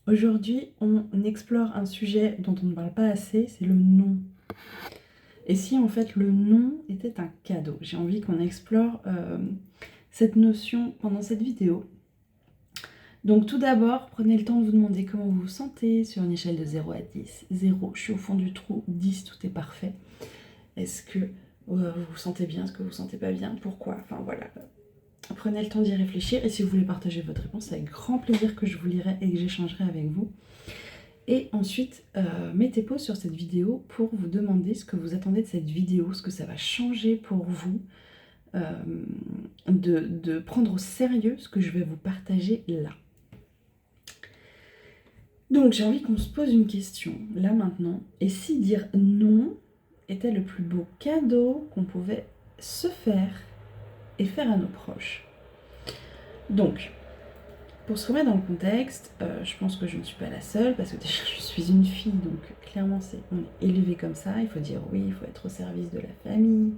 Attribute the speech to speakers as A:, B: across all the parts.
A: Aujourd'hui, on explore un sujet dont on ne parle pas assez, c'est le non. Et si en fait le non était un cadeau? J'ai envie qu'on explore cette notion pendant cette vidéo. Donc tout d'abord, prenez le temps de vous demander comment vous vous sentez sur une échelle de 0 à 10. 0, je suis au fond du trou, 10, tout est parfait. Est-ce que vous vous sentez bien, est-ce que vous vous sentez pas bien? Pourquoi? Enfin voilà. Prenez le temps d'y réfléchir et si vous voulez partager votre réponse, c'est avec grand plaisir que je vous lirai et que j'échangerai avec vous. Et ensuite, mettez pause sur cette vidéo pour vous demander ce que vous attendez de cette vidéo, ce que ça va changer pour vous, de prendre au sérieux ce que je vais vous partager là. Donc j'ai envie qu'on se pose une question, là maintenant. Et si dire non était le plus beau cadeau qu'on pouvait se faire et faire à nos proches? Donc, pour se remettre dans le contexte, je pense que je ne suis pas la seule, parce que déjà je suis une fille, donc clairement on est élevé comme ça, il faut dire oui, il faut être au service de la famille,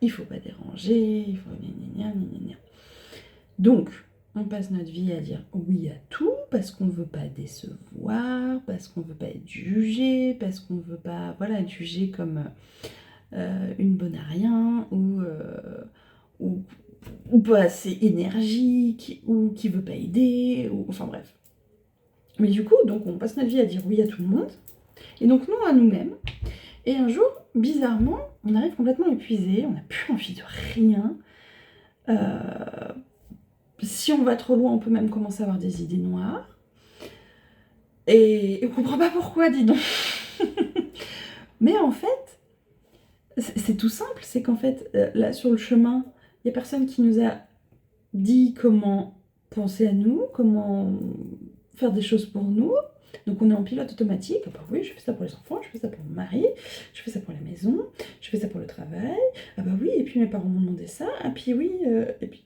A: il faut pas déranger, il faut gna gna gna gna gna. Donc, on passe notre vie à dire oui à tout, parce qu'on ne veut pas décevoir, parce qu'on ne veut pas être jugé, parce qu'on ne veut pas être jugé comme une bonne à rien, ou pas assez énergique, ou qui veut pas aider, ou enfin bref. Mais du coup, donc on passe notre vie à dire oui à tout le monde, et donc non à nous-mêmes. Et un jour, bizarrement, on arrive complètement épuisé, on n'a plus envie de rien. Si on va trop loin, on peut même commencer à avoir des idées noires. Et on comprend pas pourquoi, dis donc. Mais en fait, c'est tout simple, c'est qu'en fait, là sur le chemin, il n'y a personne qui nous a dit comment penser à nous, comment faire des choses pour nous. Donc on est en pilote automatique. Ah bah oui, je fais ça pour les enfants, je fais ça pour mon mari, je fais ça pour la maison, je fais ça pour le travail. Ah bah oui, et puis mes parents m'ont demandé ça. Ah puis oui, et puis...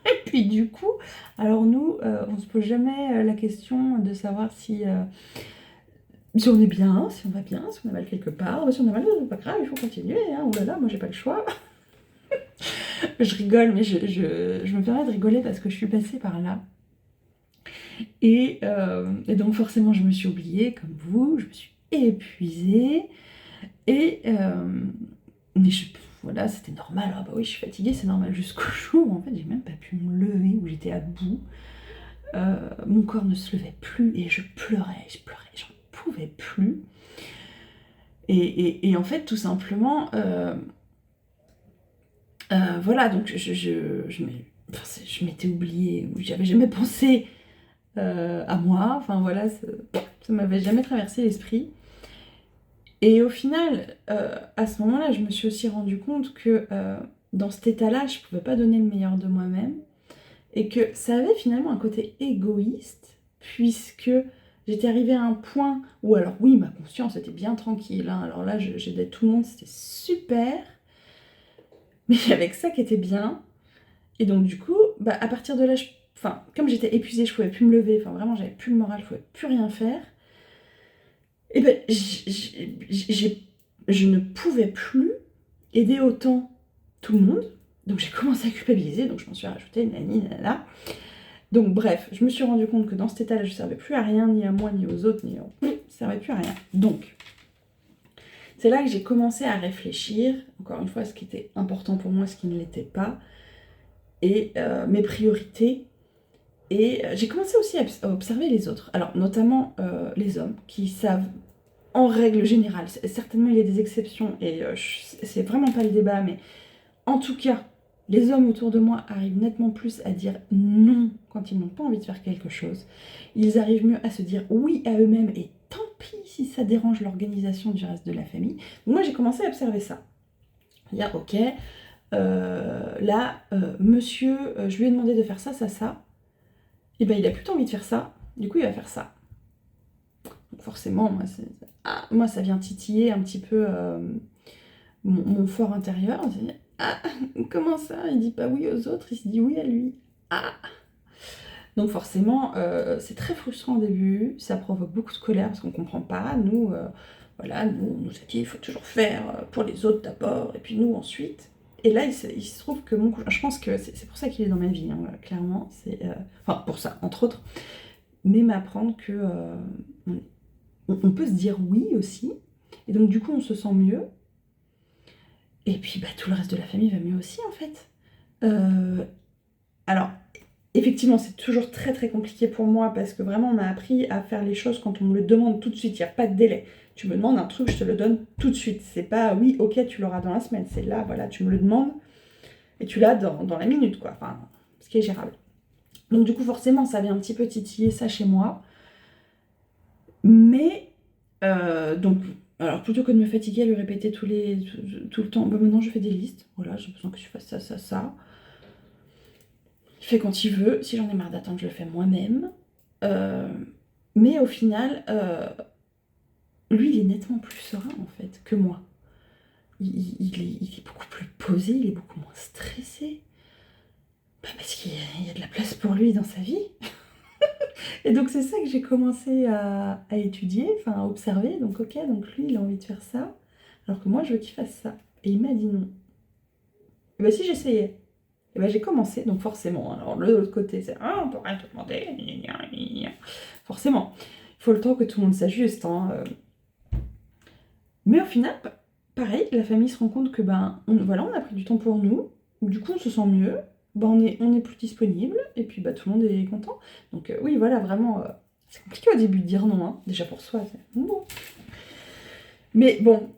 A: Et puis du coup, alors nous, on se pose jamais la question de savoir si on est bien, si on va bien, si on a mal quelque part. Si on a mal, c'est pas grave, il faut continuer. Hein. Oh là là, moi j'ai pas le choix. Je rigole, mais je me permets de rigoler parce que je suis passée par là. Et donc forcément, je me suis oubliée, comme vous, je me suis épuisée. Et mais voilà, c'était normal. Ah bah oui, je suis fatiguée, c'est normal. Jusqu'au jour où en fait, j'ai même pas pu me lever, où j'étais à bout. Mon corps ne se levait plus et je pleurais, j'en pouvais plus. Et en fait, tout simplement, voilà, donc je m'étais oubliée, j'avais jamais pensé à moi, enfin voilà, ça m'avait jamais traversé l'esprit. Et au final, à ce moment-là, je me suis aussi rendu compte que dans cet état-là, je pouvais pas donner le meilleur de moi-même, et que ça avait finalement un côté égoïste, puisque j'étais arrivée à un point où, alors oui, ma conscience était bien tranquille, hein, alors là, j'aidais tout le monde, c'était super, mais il y avait que ça qui était bien, et donc du coup, à partir de là, comme j'étais épuisée, je pouvais plus me lever, enfin vraiment, j'avais plus le moral, je pouvais plus rien faire, et ben, je ne pouvais plus aider autant tout le monde, donc j'ai commencé à culpabiliser, donc je m'en suis rajoutée, nani, nanana. Donc bref, je me suis rendu compte que dans cet état-là, je ne servais plus à rien, ni à moi, ni aux autres, je ne servais plus à rien. Donc, c'est là que j'ai commencé à réfléchir, encore une fois, ce qui était important pour moi, ce qui ne l'était pas, et mes priorités. Et j'ai commencé aussi à observer les autres, alors notamment les hommes, qui savent, en règle générale, certainement il y a des exceptions, et c'est vraiment pas le débat, mais en tout cas, les hommes autour de moi arrivent nettement plus à dire non quand ils n'ont pas envie de faire quelque chose. Ils arrivent mieux à se dire oui à eux-mêmes et tant pis si ça dérange l'organisation du reste de la famille. Donc moi j'ai commencé à observer ça. Dire ok, là, monsieur, je lui ai demandé de faire ça, ça, ça. Et ben il a plutôt envie de faire ça, du coup il va faire ça. Donc forcément, moi ça vient titiller un petit peu mon fort intérieur. On se dit, ah, comment ça? Il dit pas oui aux autres, il se dit oui à lui. Ah! Donc forcément, c'est très frustrant au début, ça provoque beaucoup de colère parce qu'on comprend pas. Nous, nous, on nous a dit il faut toujours faire pour les autres d'abord et puis nous ensuite. Et là, il se trouve que je pense que c'est pour ça qu'il est dans ma vie, hein, clairement. Enfin, pour ça, entre autres. mais m'apprendre que on peut se dire oui aussi. Et donc, du coup, on se sent mieux. Et puis, bah, tout le reste de la famille va mieux aussi, en fait. Alors, effectivement, c'est toujours très très compliqué pour moi parce que vraiment, on m'a appris à faire les choses quand on me le demande tout de suite. Il n'y a pas de délai. Tu me demandes un truc, je te le donne tout de suite. C'est pas oui, ok, tu l'auras dans la semaine. C'est là, voilà, tu me le demandes et tu l'as dans la minute, quoi. Enfin, ce qui est gérable. Donc, du coup, forcément, ça vient un petit peu titiller ça chez moi. Mais, donc, alors plutôt que de me fatiguer à lui répéter tout le temps, bah maintenant je fais des listes. Voilà, j'ai besoin que tu fasses ça, ça, ça. Il fait quand il veut. Si j'en ai marre d'attendre, je le fais moi-même. Mais au final, lui, il est nettement plus serein en fait que moi. Il est beaucoup plus posé, il est beaucoup moins stressé. Bah, parce qu'il y a de la place pour lui dans sa vie. Et donc c'est ça que j'ai commencé à étudier, enfin à observer. Donc ok, donc lui, il a envie de faire ça, alors que moi, je veux qu'il fasse ça. Et il m'a dit non. Et bah si j'essayais. Et ben j'ai commencé, donc forcément, alors l'autre côté c'est ah, on peut rien te demander, gna, gna, gna. Forcément, il faut le temps que tout le monde s'ajuste. Hein. Mais au final, pareil, la famille se rend compte que voilà, on a pris du temps pour nous, du coup on se sent mieux, on est plus disponible, et puis tout le monde est content. Donc oui, voilà, vraiment, c'est compliqué au début de dire non, hein. Déjà pour soi, c'est bon. Mais bon,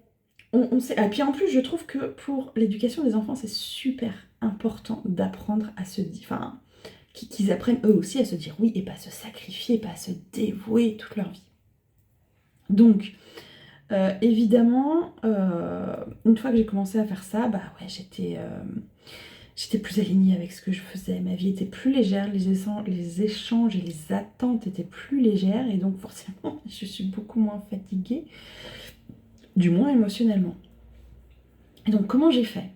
A: on sait. Et puis en plus, je trouve que pour l'éducation des enfants, c'est super important d'apprendre à se dire. Enfin, qu'ils apprennent eux aussi à se dire oui et pas à se sacrifier, pas à se dévouer toute leur vie. Donc, évidemment, une fois que j'ai commencé à faire ça, ouais, j'étais plus alignée avec ce que je faisais. Ma vie était plus légère, les échanges et les attentes étaient plus légères, et donc forcément, je suis beaucoup moins fatiguée, du moins émotionnellement. Et donc, comment j'ai fait ?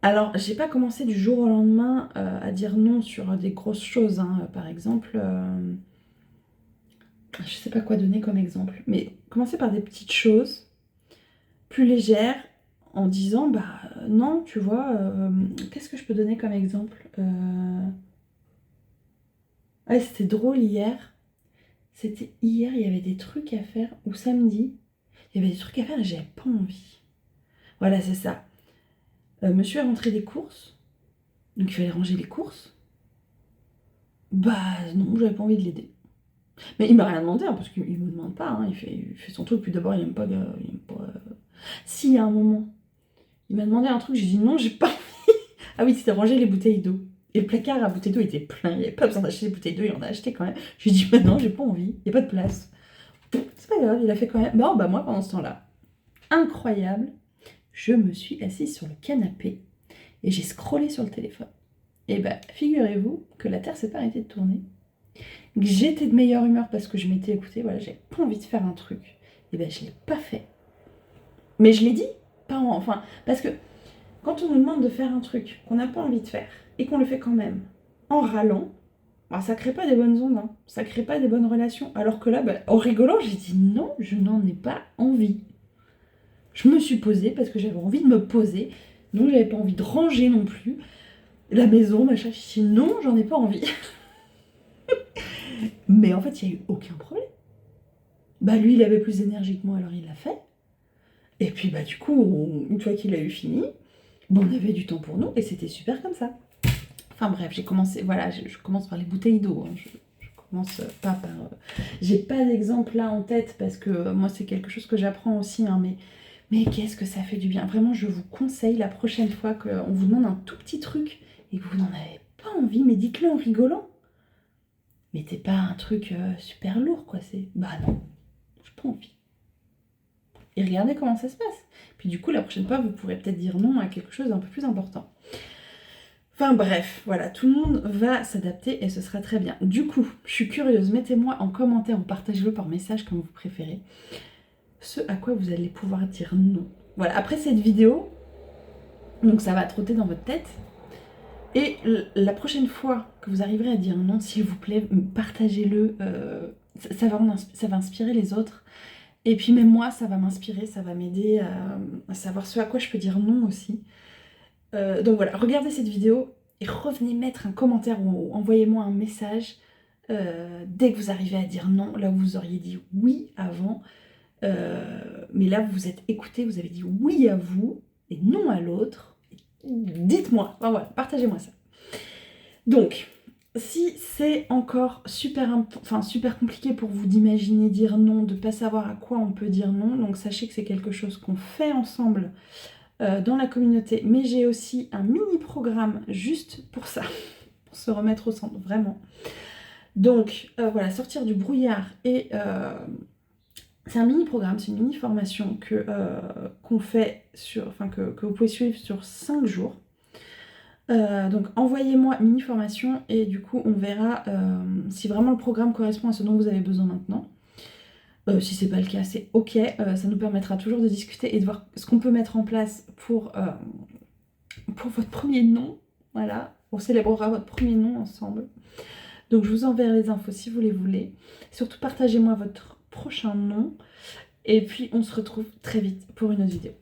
A: Alors, j'ai pas commencé du jour au lendemain à dire non sur des grosses choses. Hein. Par exemple, je sais pas quoi donner comme exemple, mais commencer par des petites choses plus légères en disant non, tu vois, qu'est-ce que je peux donner comme exemple Ouais, c'était drôle hier. C'était hier, il y avait des trucs à faire, ou samedi, il y avait des trucs à faire et j'avais pas envie. Voilà, c'est ça. Monsieur a rentré des courses, donc il fallait ranger les courses. Non, j'avais pas envie de l'aider. Mais il m'a rien demandé, hein, parce qu'il me demande pas, hein, il fait son truc, puis d'abord il aime pas... Si, à un moment, il m'a demandé un truc, j'ai dit non, j'ai pas envie. Ah oui, c'était ranger les bouteilles d'eau. Et le placard à bouteilles d'eau était plein, il n'y avait pas besoin d'acheter des bouteilles d'eau, il en a acheté quand même. J'ai dit non, j'ai pas envie, il n'y a pas de place. C'est pas grave, il a fait quand même... Bon, moi pendant ce temps-là, incroyable, je me suis assise sur le canapé et j'ai scrollé sur le téléphone. Et figurez-vous que la Terre s'est pas arrêtée de tourner. J'étais de meilleure humeur parce que je m'étais écoutée, voilà, j'avais pas envie de faire un truc. Et je l'ai pas fait. Mais je l'ai dit, enfin, parce que quand on nous demande de faire un truc qu'on n'a pas envie de faire et qu'on le fait quand même en râlant, ça crée pas des bonnes ondes, hein. Ça crée pas des bonnes relations. Alors que là, en rigolant, j'ai dit non, je n'en ai pas envie. Je me suis posée parce que j'avais envie de me poser, donc j'avais pas envie de ranger non plus la maison, machin. J'ai dit non, j'en ai pas envie. Mais en fait, il n'y a eu aucun problème. Lui, il avait plus d'énergie que moi, alors il l'a fait. Et puis, du coup, une fois qu'il a eu fini, on avait du temps pour nous, et c'était super comme ça. Enfin bref, j'ai commencé, voilà, je commence par les bouteilles d'eau. Hein. Je commence pas par... j'ai pas d'exemple là en tête, parce que moi, c'est quelque chose que j'apprends aussi, hein, mais qu'est-ce que ça fait du bien. Vraiment, je vous conseille la prochaine fois qu'on vous demande un tout petit truc, et que vous n'en avez pas envie, mais dites-le en rigolant. Mettez pas un truc super lourd, quoi. C'est non, j'ai pas envie. Et regardez comment ça se passe. Puis du coup, la prochaine fois, vous pourrez peut-être dire non à quelque chose d'un peu plus important. Enfin bref, voilà, tout le monde va s'adapter et ce sera très bien. Du coup, je suis curieuse, mettez-moi en commentaire ou partagez-le par message comme vous préférez, ce à quoi vous allez pouvoir dire non. Voilà, après cette vidéo, donc ça va trotter dans votre tête. Et la prochaine fois que vous arriverez à dire non, s'il vous plaît, partagez-le. Ça va inspirer les autres. Et puis même moi, ça va m'inspirer, ça va m'aider à savoir ce à quoi je peux dire non aussi. Donc voilà, regardez cette vidéo et revenez mettre un commentaire ou envoyez-moi un message dès que vous arrivez à dire non, là où vous auriez dit oui avant, mais là vous vous êtes écouté, vous avez dit oui à vous et non à l'autre. Dites-moi, enfin, voilà, partagez-moi ça. Donc, si c'est encore super compliqué pour vous d'imaginer dire non, de ne pas savoir à quoi on peut dire non, donc sachez que c'est quelque chose qu'on fait ensemble dans la communauté, mais j'ai aussi un mini programme juste pour ça, pour se remettre au centre, vraiment. Donc voilà, sortir du brouillard et c'est un mini programme, c'est une mini formation qu'on fait que vous pouvez suivre sur 5 jours. Donc envoyez-moi mini formation et du coup on verra si vraiment le programme correspond à ce dont vous avez besoin maintenant. Si c'est pas le cas, c'est ok, ça nous permettra toujours de discuter et de voir ce qu'on peut mettre en place pour votre premier nom. Voilà, on célébrera votre premier nom ensemble. Donc je vous enverrai les infos si vous les voulez. Surtout partagez-moi votre prochain nom. Et puis on se retrouve très vite pour une autre vidéo.